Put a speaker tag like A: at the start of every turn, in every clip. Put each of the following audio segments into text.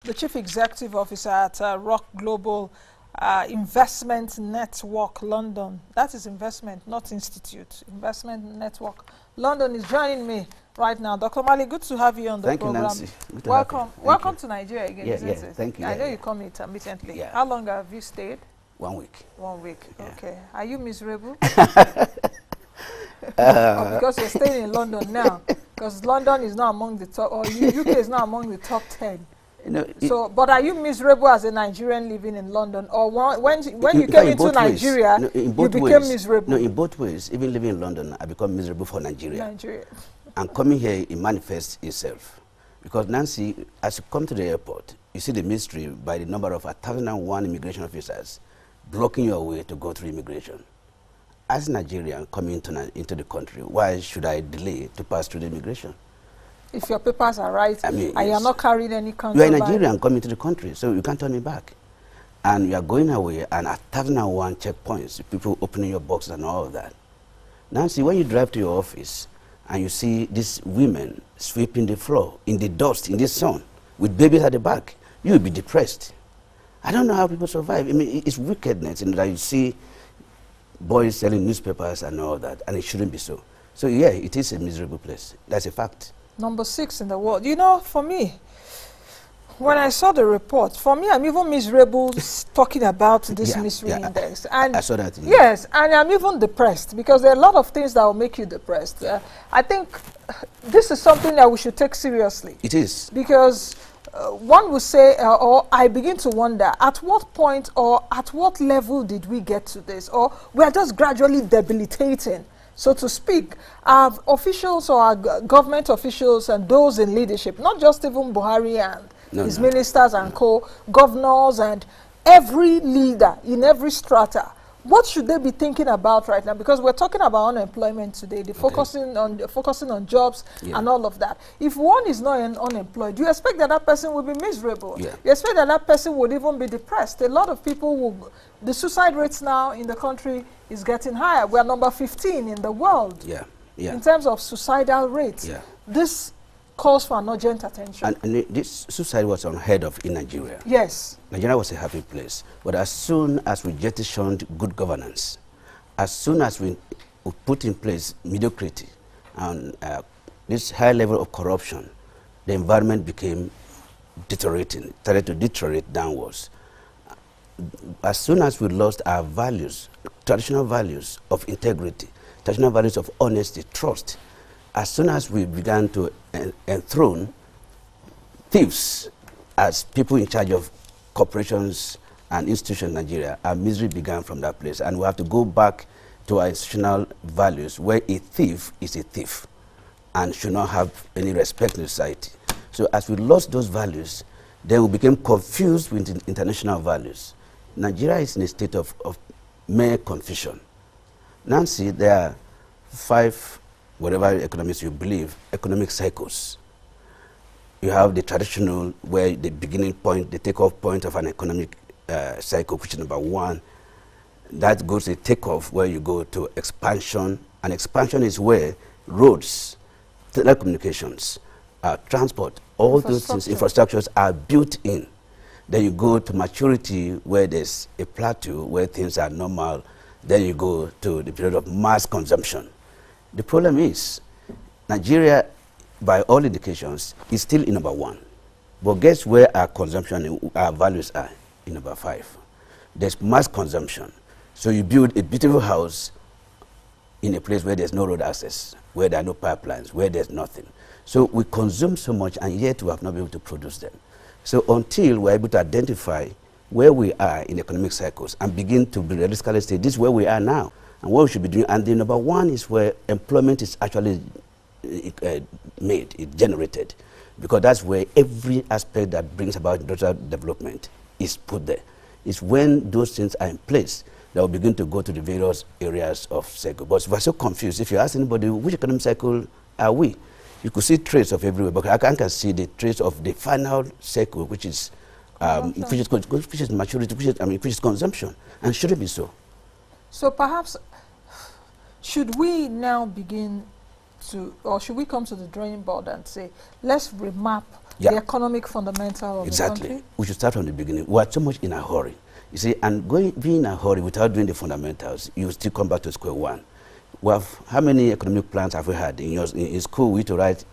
A: the Chief Executive Officer at Rock Global Investment Network London. That is investment, not institute. Investment Network London is joining me right now. Dr. Omale, good to have you on the program.
B: Thank you, Nancy.
A: Welcome. Welcome to Nigeria again, isn't it?
B: Thank you.
A: I know you come intermittently.
B: Yeah.
A: How long have you stayed?
B: 1 week.
A: 1 week.
B: Yeah.
A: Okay. Are you miserable? Or because you're staying in London now? Because London is not among the top, or UK is not among the top 10. So, but are you miserable as a Nigerian living in London, or when you came into Nigeria, you became miserable?
B: No, in both ways. Even living in London, I become miserable for Nigeria.
A: Nigeria.
B: And coming here, it manifests itself. Because Nancy, as you come to the airport, you see the mystery by the number of 1,001 immigration officers blocking your way to go through immigration. As a Nigerian coming into the country, why should I delay to pass through the immigration?
A: If your papers are right, and
B: yes.
A: you're not carrying any contraband.
B: You are a Nigerian coming to the country, so you can't turn me back. And you are going away, and at 1,001 checkpoints, people opening your boxes and all of that. Nancy, when you drive to your office, and you see these women sweeping the floor in the dust, in the sun, with babies at the back, you will be depressed. I don't know how people survive. I mean, it's wickedness in that you see boys selling newspapers and all that, and it shouldn't be so. So yeah, it is a miserable place. That's a fact.
A: Number 6 in the world. You know, for me, when I saw the report, for me, I'm even miserable talking about this misery index. And
B: I saw that.
A: Yes, and I'm even depressed because there are a lot of things that will make you depressed. I think this is something that we should take seriously.
B: It is.
A: Because one would say, or I begin to wonder, at what point or at what level did we get to this? Or we are just gradually debilitating, so to speak. Our officials or our government officials and those in leadership, not just even Buhari and his ministers and governors and every leader in every strata, what should they be thinking about right now? Because we're talking about unemployment today, focusing on jobs and all of that. If one is not unemployed, you expect that that person will be miserable.
B: Yeah.
A: You expect that that person would even be depressed. A lot of people will. The suicide rates now in the country is getting higher. We are number 15 in the world in terms of suicidal rates.
B: Yeah.
A: This calls for an urgent attention.
B: And this suicide was unheard of in Nigeria.
A: Yes.
B: Nigeria was a happy place. But as soon as we jettisoned good governance, as soon as we put in place mediocrity and this high level of corruption, the environment became deteriorating, started to deteriorate downwards. As soon as we lost our values, traditional values of integrity, traditional values of honesty, trust, as soon as we began to enthrone thieves as people in charge of corporations and institutions in Nigeria, our misery began from that place. And we have to go back to our institutional values where a thief is a thief and should not have any respect in society. So as we lost those values, then we became confused with international values. Nigeria is in a state of mere confusion. Nancy, there are 5, whatever economists you believe, economic cycles. You have the traditional, where the beginning point, the takeoff point of an economic cycle, which is number 1. That goes to takeoff, where you go to expansion. And expansion is where roads, telecommunications, transport, all those things, infrastructures are built in. Then you go to maturity, where there's a plateau, where things are normal. Then you go to the period of mass consumption. The problem is, Nigeria, by all indications, is still in number 1. But guess where our consumption, our values are? In number 5. There's mass consumption. So you build a beautiful house in a place where there's no road access, where there are no pipelines, where there's nothing. So we consume so much, and yet we have not been able to produce them. So until we're able to identify where we are in economic cycles and begin to be realistically say, this is where we are now, and what we should be doing. And the number 1 is where employment is actually generated, because that's where every aspect that brings about industrial development is put there. It's when those things are in place that will begin to go to the various areas of cycle. But we're so confused. If you ask anybody, which economic cycle are we? You could see traits of everywhere, but I can see the traits of the final cycle, which is maturity, which is consumption, and shouldn't be so.
A: So perhaps, should we now begin to, or should we come to the drawing board and say, let's remap the economic fundamental of the country?
B: We should start from the beginning. We are so much in a hurry. You see, and being in a hurry without doing the fundamentals, you still come back to square one. We have, how many economic plans have we had? In school, we had to write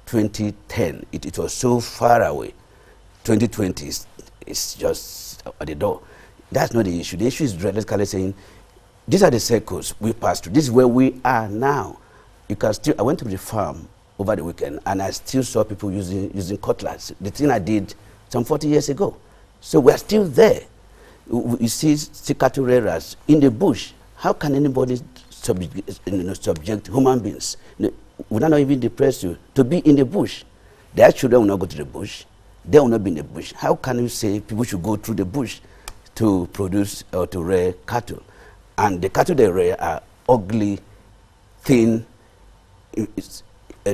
B: 2010. It was so far away. 2020 is just at the door. That's not the issue. The issue is realistically saying, these are the circles we passed through. This is where we are now. You can still, I went to the farm over the weekend, and I still saw people using cutlass. The thing I did some 40 years ago. So we are still there. You see cattle rearers in the bush. How can anybody subject human beings? Would that not even depress you to be in the bush? Their children will not go to the bush. They will not be in the bush. How can you say people should go through the bush to produce or to rear cattle? And the cattle they rear are ugly, thin,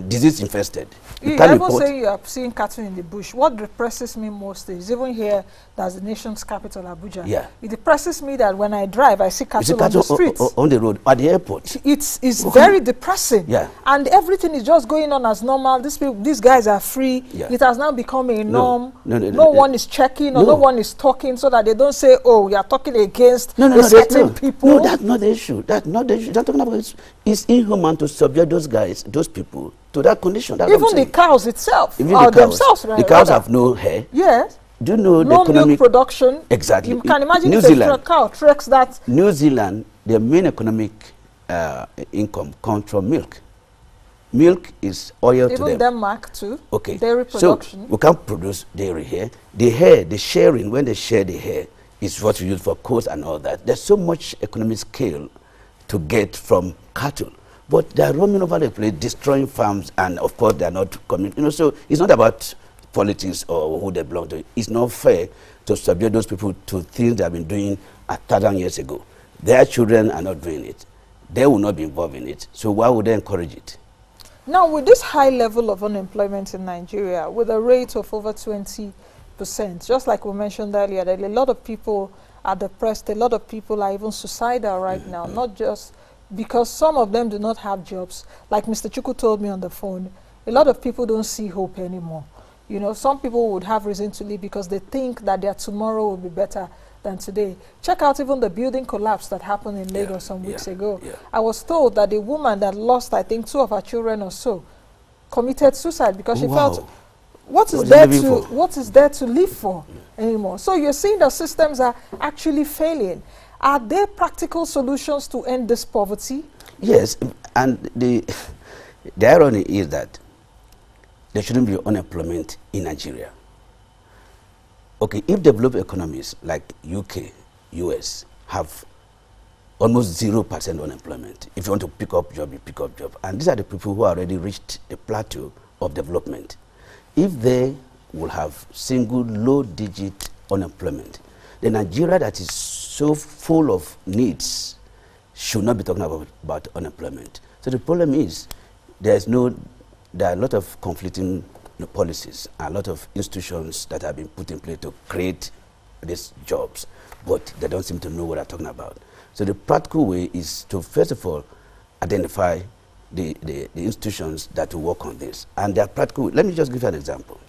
B: disease infested.
A: You even say you are seeing cattle in the bush. What depresses me most is, even here, that's the nation's capital, Abuja.
B: Yeah.
A: It depresses me that when I drive, I see cattle on the streets.
B: On the road, at the airport.
A: It's very depressing.
B: Yeah.
A: And everything is just going on as normal. These guys are free.
B: Yeah.
A: It has now become a norm.
B: No
A: one is checking or no one is talking, so that they don't say, oh, you are talking against certain people.
B: No, that's not the issue. That's not the issue. That's talking about it's inhuman to subject those guys, those people, to that condition. That's
A: even the cows itself,
B: themselves, right? The cows have no hair.
A: Yes.
B: Do you know
A: no
B: the economic
A: milk production?
B: Exactly.
A: You can imagine
B: New
A: if
B: Zealand,
A: a cow treks that.
B: New Zealand, their main economic income comes from milk. Milk is oil to them.
A: Even Denmark too.
B: Okay.
A: Dairy production.
B: So we can't produce dairy here. The hair, the sharing, when they share the hair, is what we use for coats and all that. There's so much economic scale to get from cattle. But they're roaming over the place, destroying farms, and of course they're not coming. So it's not about politics or who they belong to. It's not fair to subject those people to things they have been doing 1,000 years ago. Their children are not doing it. They will not be involved in it. So why would they encourage it?
A: Now, with this high level of unemployment in Nigeria, with a rate of over 20%, just like we mentioned earlier, that a lot of people are depressed, a lot of people are even suicidal right now, not just because some of them do not have jobs. Like Mr. Chukwu told me on the phone, a lot of people don't see hope anymore. You know, some people would have reason to leave because they think that their tomorrow will be better than today. Check out even the building collapse that happened in Lagos some weeks ago. I was told that a woman that lost, I think, 2 of her children or so, committed suicide because she felt, what is there to live for anymore? So you're seeing the systems are actually failing. Are there practical solutions to end this poverty?
B: Yes, and the irony is that there shouldn't be unemployment in Nigeria. Okay, if developed economies like UK, US have almost 0% unemployment. If you want to pick up job, you pick up job. And these are the people who already reached a plateau of development. If they will have single low-digit unemployment, then Nigeria that is so full of needs should not be talking about unemployment. So the problem is there are a lot of conflicting policies, a lot of institutions that have been put in place to create these jobs, but they don't seem to know what they're talking about. So the practical way is to, first of all, identify the institutions that will work on this. And they are practical. Let me just give you an example.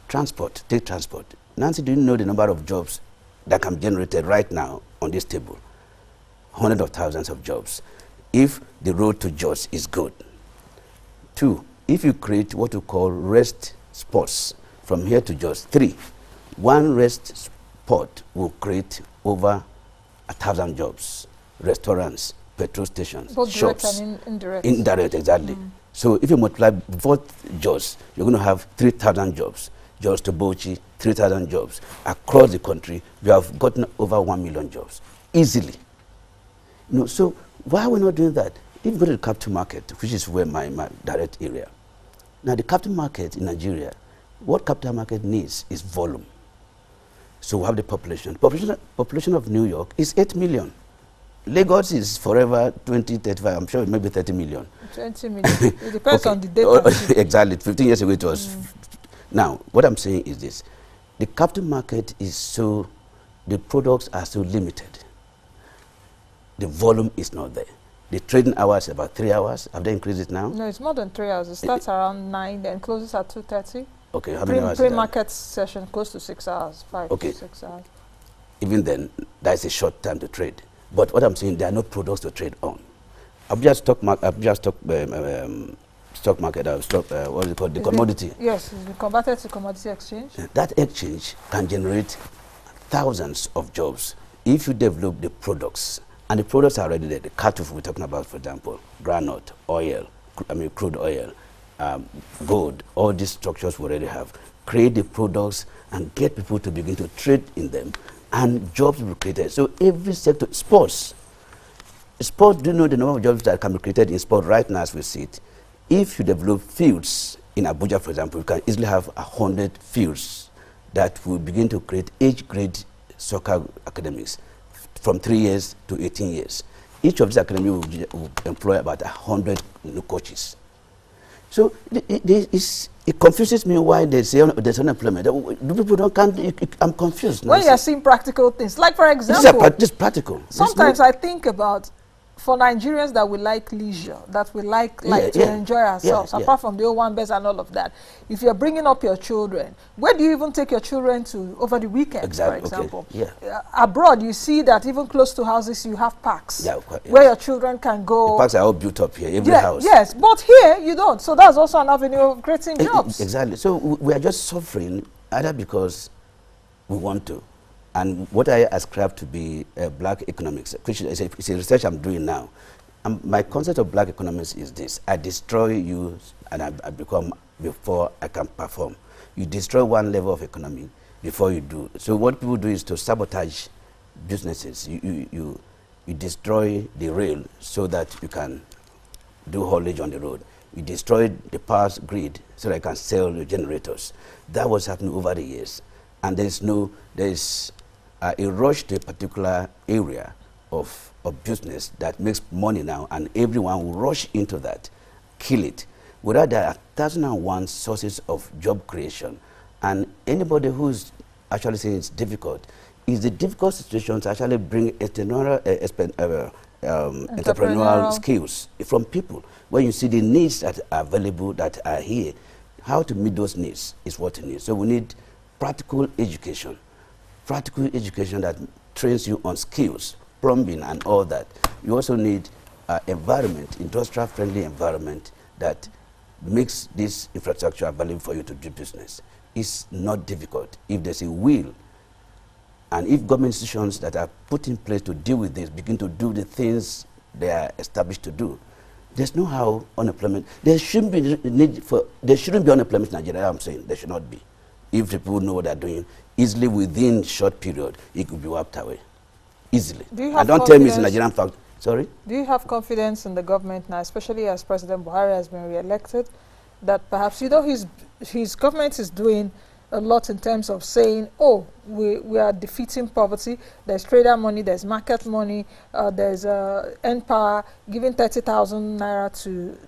B: Transport, take transport. Nancy, do you know the number of jobs that can be generated right now on this table? Hundreds of thousands of jobs, if the road to Jos is good. 2, if you create what we call rest spots from here to Jos. 3, 1 rest spot will create over 1,000 jobs, restaurants, petrol stations,
A: both
B: shops.
A: Direct and indirect.
B: Indirect, exactly. So if you multiply both Jos, you're going to have 3,000 jobs. Jos to Bauchi, 3,000 jobs. Across the country, we have gotten over 1 million jobs, easily. So why are we not doing that? If you go to the capital market, which is where my direct area. Now the capital market in Nigeria, what capital market needs is volume. So we have the population. Population of New York is 8 million. Lagos is forever 20, 35, I'm sure it may be 30 million.
A: 20 million. It depends on the data.
B: Exactly. 15 years ago it was. Now, what I'm saying is this. The capital market is so, the products are so limited. The volume is not there. The trading hours about 3 hours. Have they increased it now?
A: No, it's more than 3 hours. It starts around 9, then closes at 2:30.
B: Okay, how many hours is that?
A: Pre-market session, close to 6 hours, 5 to 6 hours.
B: Even then, that's a short time to trade. But what I'm saying, there are no products to trade on. Stock market, what is it called, the commodity.
A: Yes, it's been converted to commodity exchange.
B: That exchange can generate thousands of jobs if you develop the products. And the products are already there. The cattle we're talking about, for example, granite, oil, crude oil, gold, all these structures we already have. Create the products and get people to begin to trade in them, and jobs will be created. So every sector, sports, do you know the number of jobs that can be created in sport right now as we see it? If you develop fields in Abuja, for example, you can easily have 100 fields that will begin to create age-grade soccer academies from 3 years to 18 years. Each of these academies will employ about 100 coaches. So it confuses me why they say there's unemployment. I'm confused.
A: When you're seeing practical things, like for example,
B: this is practical.
A: Sometimes I think about, for Nigerians that we like leisure, that we like to enjoy ourselves, apart from the Owambes and all of that, if you're bringing up your children, where do you even take your children to over the weekend, for example? Abroad, you see that even close to houses, you have parks where your children can go.
B: The parks are all built up here, every house.
A: Yes, but here you don't. So that's also an avenue of creating jobs.
B: Exactly. So we are just suffering either because we want to. And what I ascribe to be black economics, which is a research I'm doing now. My concept of black economics is this: I destroy you and I become before I can perform. You destroy one level of economy before you do. So what people do is to sabotage businesses. You destroy the rail so that you can do haulage on the road. You destroy the power grid so that you can sell your generators. That was happening over the years. And there is a rush to a particular area of business that makes money now, and everyone will rush into that, kill it. Without there are 1,001 sources of job creation, and anybody who's actually saying it's difficult, is the difficult situations actually bring entrepreneurial skills from people. When you see the needs that are available, that are here, how to meet those needs is what you need. So we need practical education that trains you on skills, plumbing and all that. You also need environment, industrial-friendly environment that makes this infrastructure available for you to do business. It's not difficult if there's a will, and if government institutions that are put in place to deal with this begin to do the things they are established to do. There's no how unemployment. There shouldn't be unemployment in Nigeria. I'm saying there should not be. If people know what they're doing, easily within short period, it could be wiped away. Easily. And don't tell me it's a Nigerian fact. Sorry? Do
A: you have confidence in the government now, especially as President Buhari has been re-elected, that perhaps, you know, his government is doing a lot in terms of saying, oh, we are defeating poverty, there's trader money, there's market money, there's N-Power, giving 30,000 naira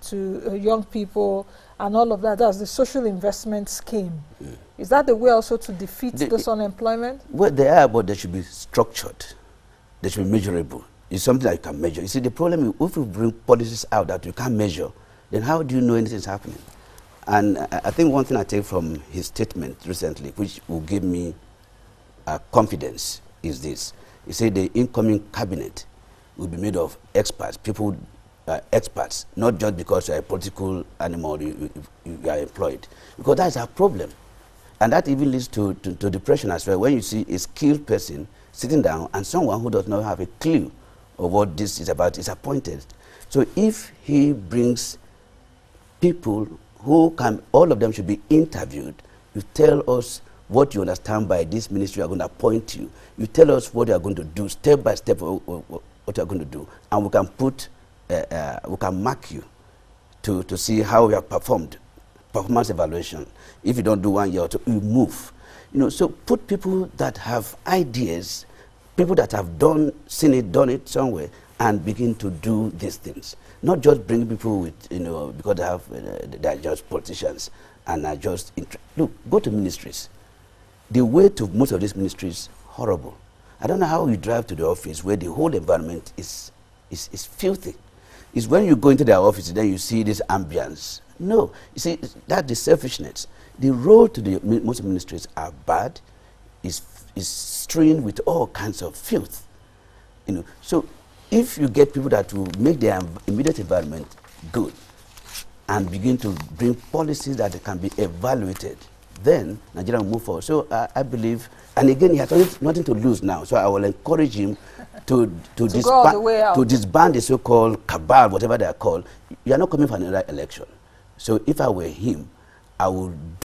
A: to young people, and all of that. That's the social investment scheme. Is that the way also to defeat this unemployment?
B: Well, they are, but they should be structured. They should be measurable. It's something that you can measure. You see, the problem is if you bring policies out that you can't measure, then how do you know anything's happening? And I think one thing I take from his statement recently, which will give me confidence, is this. He said the incoming cabinet will be made of experts, people, experts, not just because you're a political animal, you are employed. Because that's our problem. And that even leads to depression as well. When you see a skilled person sitting down and someone who does not have a clue of what this is about is appointed. So if he brings people who can, all of them should be interviewed, you tell us what you understand by this ministry, we are going to appoint you. You tell us what you are going to do, step by step, what you are going to do. And we can put, we can mark you to see how you have performed. Performance evaluation. If you don't do 1 year or two, you move. You know, so put people that have ideas, people that have seen it, done it somewhere, and begin to do these things. Not just bring people with, you know, because they are just politicians and are just look, go to ministries. The way to most of these ministries horrible. I don't know how you drive to the office where the whole environment is filthy. It's when you go into their office, then you see this ambience. No, you see, that's the selfishness. The road to the most ministries are bad, is strewn with all kinds of filth. You know, so if you get people that will make their immediate environment good and begin to bring policies that can be evaluated, then Nigeria will move forward. So I believe, and again, he has nothing to lose now. So I will encourage him to disband the so-called cabal, whatever they are called. You are not coming for another election. So if I were him, I would